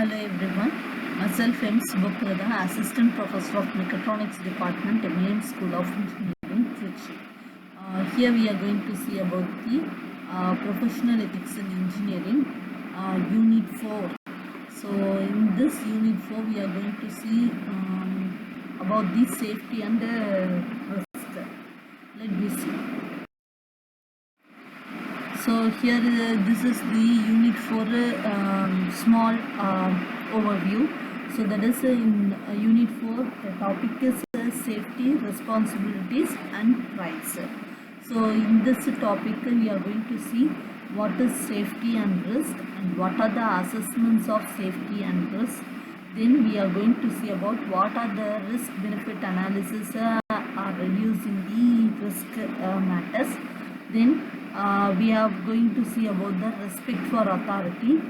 Hello everyone, myself M. Subhaprada, Assistant Professor of Mechatronics Department, MEM School of Engineering, Trichy. Here we are going to see about the Professional Ethics in Engineering, Unit 4. So in this Unit 4 we are going to see about the safety and risk. Let me see. So here this is the unit for small overview. So that is in unit 4 the topic is safety, responsibilities and rights. So in this topic we are going to see what is safety and risk and what are the assessments of safety and risk. Then we are going to see about what are the risk benefit analysis are using the risk matters. Then we are going to see about the respect for authority,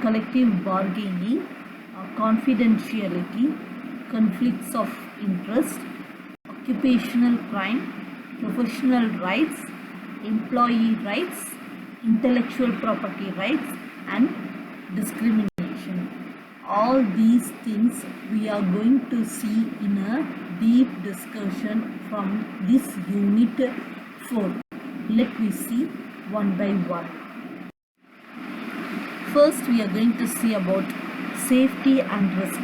collective bargaining, confidentiality, conflicts of interest, occupational crime, professional rights, employee rights, intellectual property rights and discrimination. All these things we are going to see in a deep discussion from this unit 4. Let me see one by one. First we are going to see about safety and risk.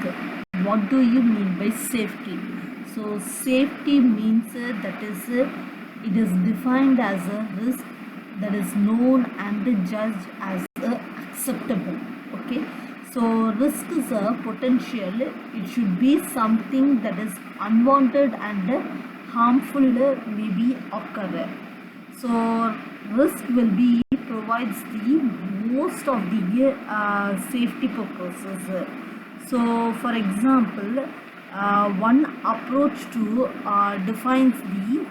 What do you mean by safety? So safety means that is it is defined as a risk that is known and judged as acceptable. Okay, so risk is a potential. It should be something that is unwanted and harmful maybe occur. So risk will be provides the most of the safety purposes. So for example, one approach to defines the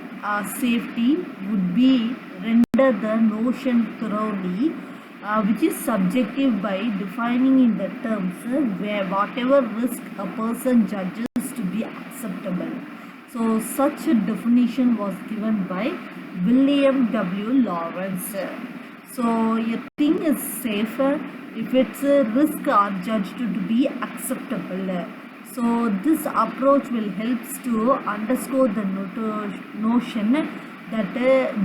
safety would be render the notion thoroughly, which is subjective by defining in the terms where whatever risk a person judges to be acceptable. So such a definition was given by William W. Lawrence. So a thing is safe if its risk are judged to be acceptable. So this approach will help to underscore the notion that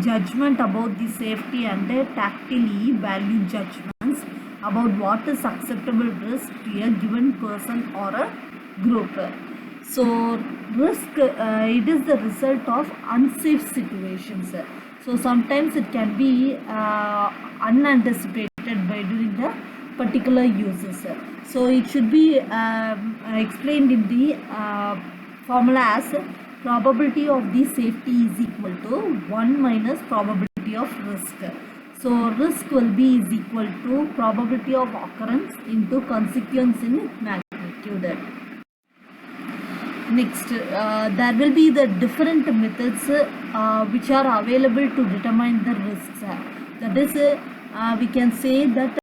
judgment about the safety and tactily valued judgments about what is acceptable risk to a given person or a group. So risk it is the result of unsafe situations. So sometimes it can be unanticipated by doing the particular uses. So it should be explained in the formula as probability of the safety is equal to 1 minus probability of risk. So risk will be is equal to probability of occurrence into consequence in magnitude. Next, there will be the different methods which are available to determine the risks. That is, we can say that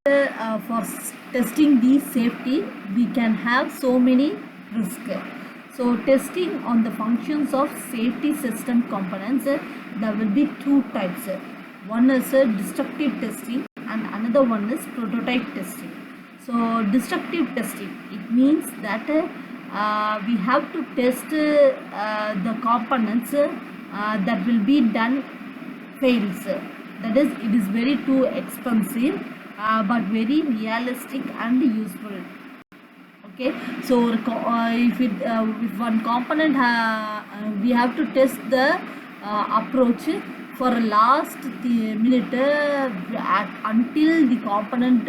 for testing the safety, we can have so many risks. So, testing on the functions of safety system components, there will be two types. One is destructive testing and another one is prototype testing. So, destructive testing, it means that we have to test the components that will be done fails. That is, it is very too expensive but very realistic and useful. Okay, so if one component we have to test the approach for a last minute until the component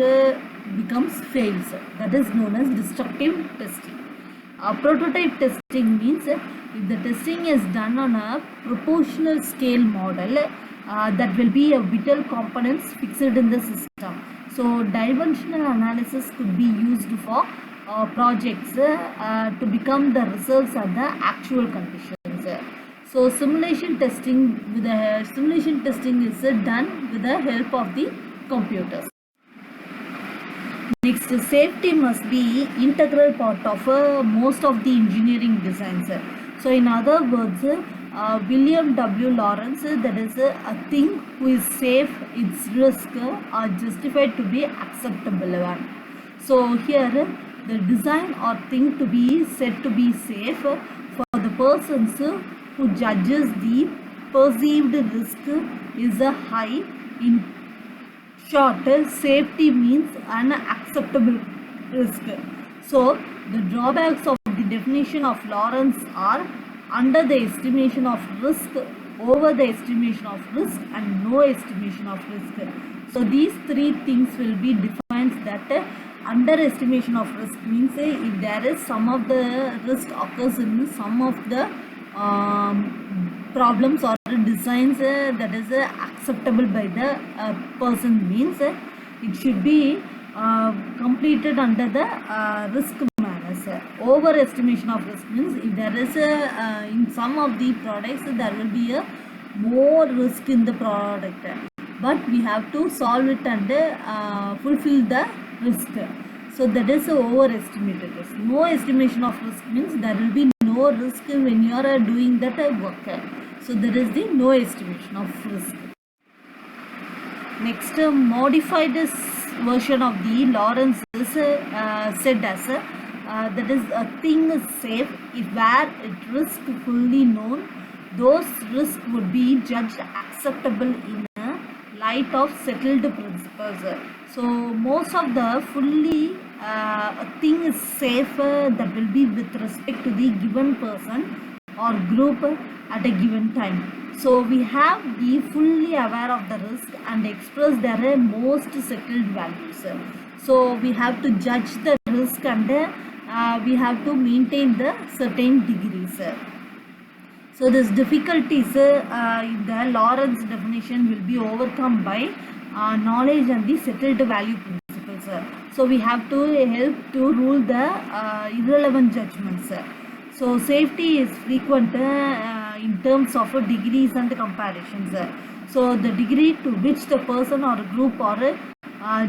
becomes fails. That is known as destructive testing. Prototype testing means if the testing is done on a proportional scale model that will be a vital components fixed in the system. So dimensional analysis could be used for projects to become the results of the actual conditions. So simulation testing is done with the help of the computers. Next, safety must be integral part of most of the engineering designs. So in other words, William W. Lawrence, that is a thing who is safe, its risk are justified to be acceptable one. So here the design or thing to be said to be safe for the persons who judges the perceived risk is a high. In short, safety means an acceptable risk. So, the drawbacks of the definition of Lawrence are under the estimation of risk, over the estimation of risk, and no estimation of risk. So, these three things will be defined that underestimation of risk means if there is some of the risk occurs in some of the problems or designs that is acceptable by the person means it should be completed under the risk manners. Overestimation of risk means if there is in some of the products there will be a more risk in the product, but we have to solve it and fulfill the risk. So that is overestimated risk. No estimation of risk means there will be no risk when you are doing that work. So that is the no estimation of risk. Next, modified version of the Lawrence is said as that is a thing is safe if where it risk fully known, those risks would be judged acceptable in a light of settled principles. So most of the fully a thing is safe that will be with respect to the given person or group at a given time. So we have be fully aware of the risk and express their most settled values. So we have to judge the risk and we have to maintain the certain degrees. So these difficulties in the Lawrence definition will be overcome by knowledge and the settled value principles. So we have to help to rule the irrelevant judgments. So safety is frequent in terms of degrees and comparisons. So the degree to which the person or group or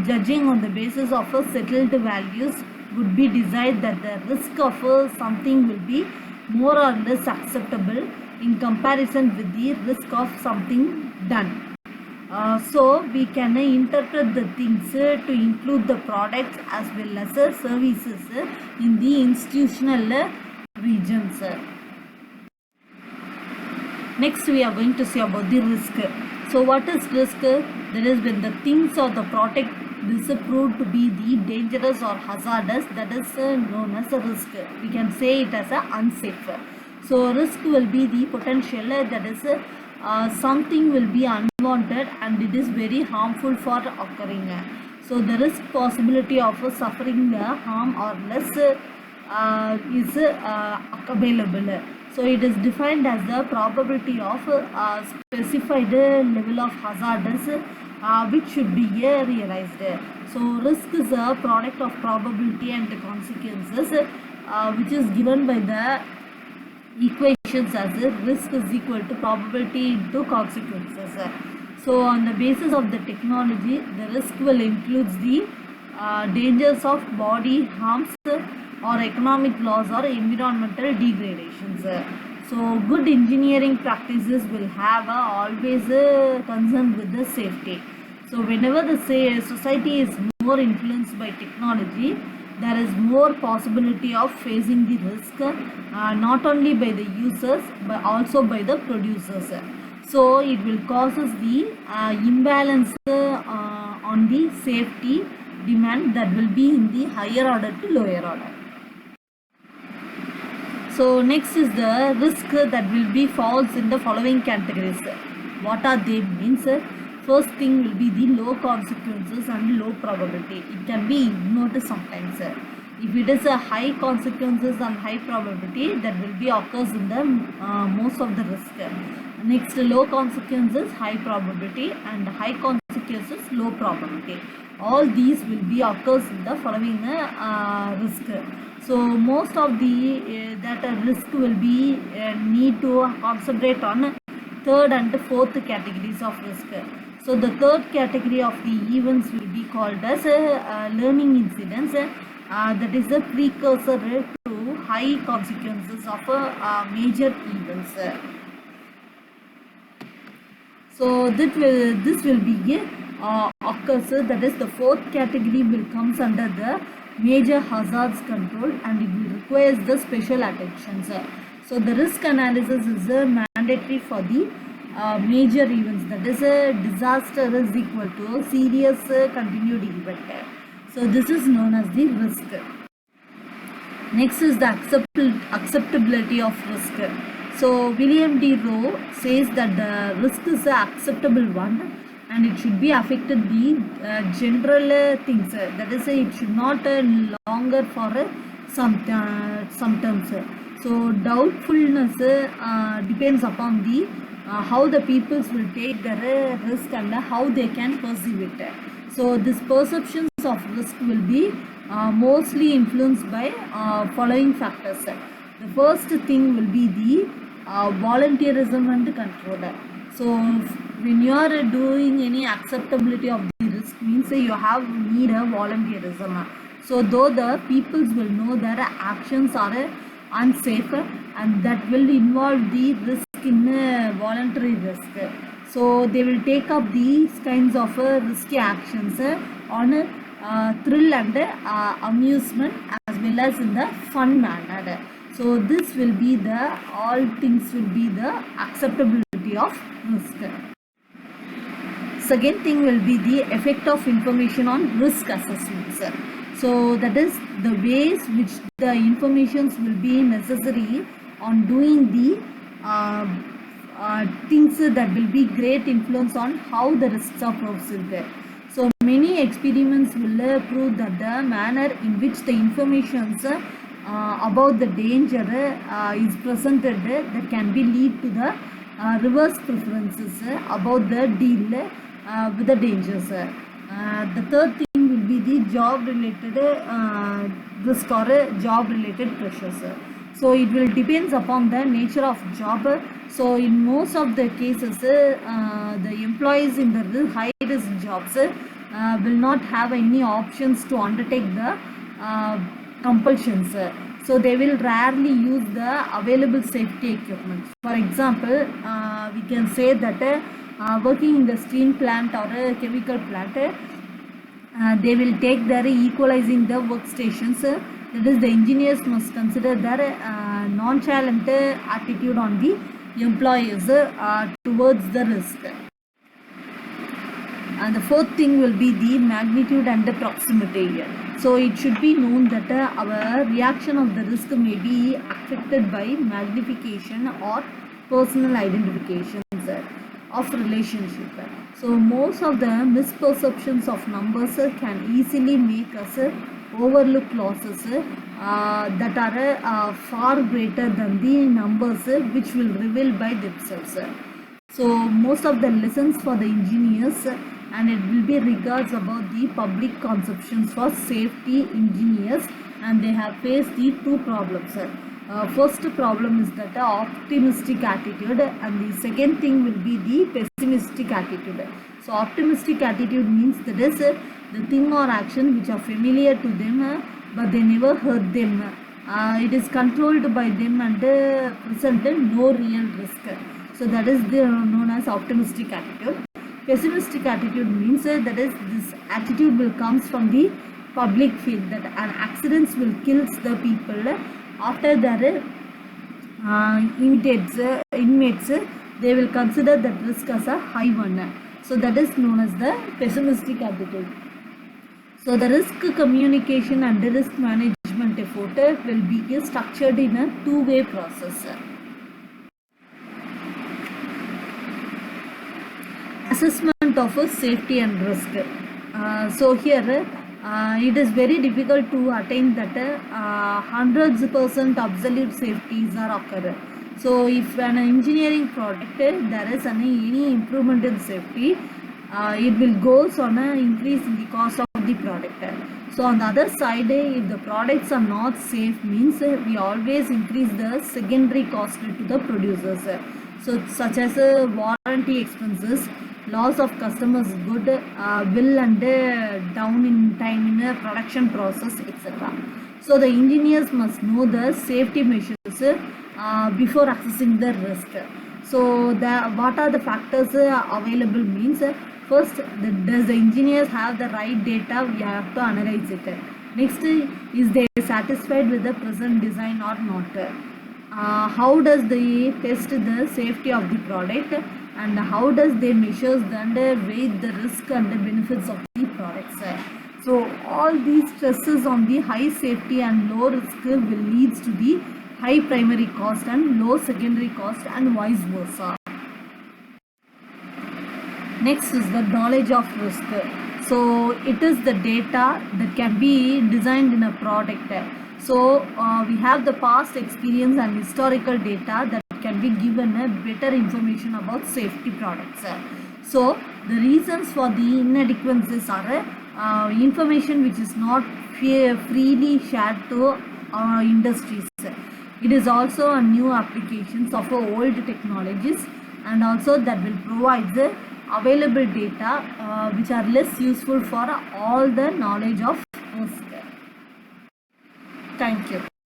judging on the basis of settled values would be desired that the risk of something will be more or less acceptable in comparison with the risk of something done. So we can interpret the things to include the products as well as services in the institutional regions. Next we are going to see about the risk. So what is risk? That is when the things or the product is proved to be the dangerous or hazardous, that is known as a risk. We can say it as unsafe. So risk will be the potential that is something will be unwanted and it is very harmful for occurring. So the risk possibility of suffering harm or less is available. So it is defined as the probability of specified level of hazardous which should be realized. So risk is a product of probability and consequences which is given by the equations as risk is equal to probability into consequences. So on the basis of the technology, the risk will include the dangers of body harms or economic loss or environmental degradations. So good engineering practices will have always a concern with the safety. So whenever the society is more influenced by technology, there is more possibility of facing the risk not only by the users but also by the producers. So it will causes the imbalance on the safety demand that will be in the higher order to lower order. So next is the risk that will be falls in the following categories. What are they means? First thing will be the low consequences and low probability. It can be ignored sometimes. If it is a high consequences and high probability, that will be occurs in the most of the risk. Next, low consequences, high probability, and high consequences, low probability. All these will be occurs in the following risk. So most of the that risk will be need to concentrate on third and fourth categories of risk. So the third category of the events will be called as learning incidents. That is a precursor to high consequences of major events. So this will be occurs, that is the fourth category will comes under the major hazards control, and it will requires the special attention, sir. So the risk analysis is mandatory for the major events, that is a disaster is equal to serious continued event. So this is known as the risk. Next is the acceptability of risk. So William D. Rowe says that the risk is an acceptable one, and it should be affected the general things. That is, it should not longer for some terms. So doubtfulness depends upon the how the peoples will take their risk and how they can perceive it. So these perceptions of risk will be mostly influenced by following factors. The first thing will be the volunteerism and control. So when you are doing any acceptability of the risk means you have need a volunteerism. So though the peoples will know their actions are unsafe, and that will involve the risk in voluntary risk. So they will take up these kinds of risky actions on thrill and amusement as well as in the fun manner. So this will be the all things will be the acceptability of risk. Second thing will be the effect of information on risk assessments. So that is the ways which the informations will be necessary on doing the things that will be great influence on how the risks are perceived. So many experiments will prove that the manner in which the informations about the danger is presented that can be lead to the reverse preferences about the deal with the dangers. The third thing will be the job related risk or job related pressures. So it will depends upon the nature of job. So in most of the cases the employees in the high risk jobs will not have any options to undertake the compulsions. So they will rarely use the available safety equipment. For example, we can say that working in the steel plant or a chemical plant, they will take their equalizing the workstations. That is, the engineers must consider their nonchalant attitude on the employees towards the risk. And the fourth thing will be the magnitude and the proximity. So it should be known that our reaction of the risk may be affected by magnification or personal identifications of relationship. So most of the misperceptions of numbers can easily make us overlook losses that are far greater than the numbers which will reveal by themselves. So most of the lessons for the engineers, and it will be regards about the public conceptions for safety engineers, and they have faced the two problems. First problem is that optimistic attitude, and the second thing will be the pessimistic attitude. So optimistic attitude means that is the thing or action which are familiar to them but they never hurt them. It is controlled by them and present no real risk. So that is known as optimistic attitude. Pessimistic attitude means that is this attitude will comes from the public field, that an accidents will kills the people after their inmates they will consider that risk as a high one. So that is known as the pessimistic attitude. So the risk communication and the risk management effort will be structured in a two-way process. Assessment of safety and risk. So here it is very difficult to attain that 100% absolute safeties are occur. So if an engineering product there is any improvement in safety, it will goes on an increase in the cost of the product. So on the other side, if the products are not safe means we always increase the secondary cost to the producers. So such as warranty expenses, loss of customers good, bill and down in time in a production process, etc. So the engineers must know the safety measures before assessing the risk. So what are the factors available means First, does the engineers have the right data? We have to analyze it. Next, is they satisfied with the present design or not? How does they test the safety of the product, and how does they measure and weigh the risk and the benefits of the products? So all these stresses on the high safety and low risk will lead to the high primary cost and low secondary cost and vice versa. Next is the knowledge of risk. So it is the data that can be designed in a product. So we have the past experience and historical data that can be given a better information about safety products. So the reasons for the inadequacies are information which is not freely shared to industries. It is also a new applications of old technologies, and also that will provide the available data which are less useful for all the knowledge of risk. Thank you.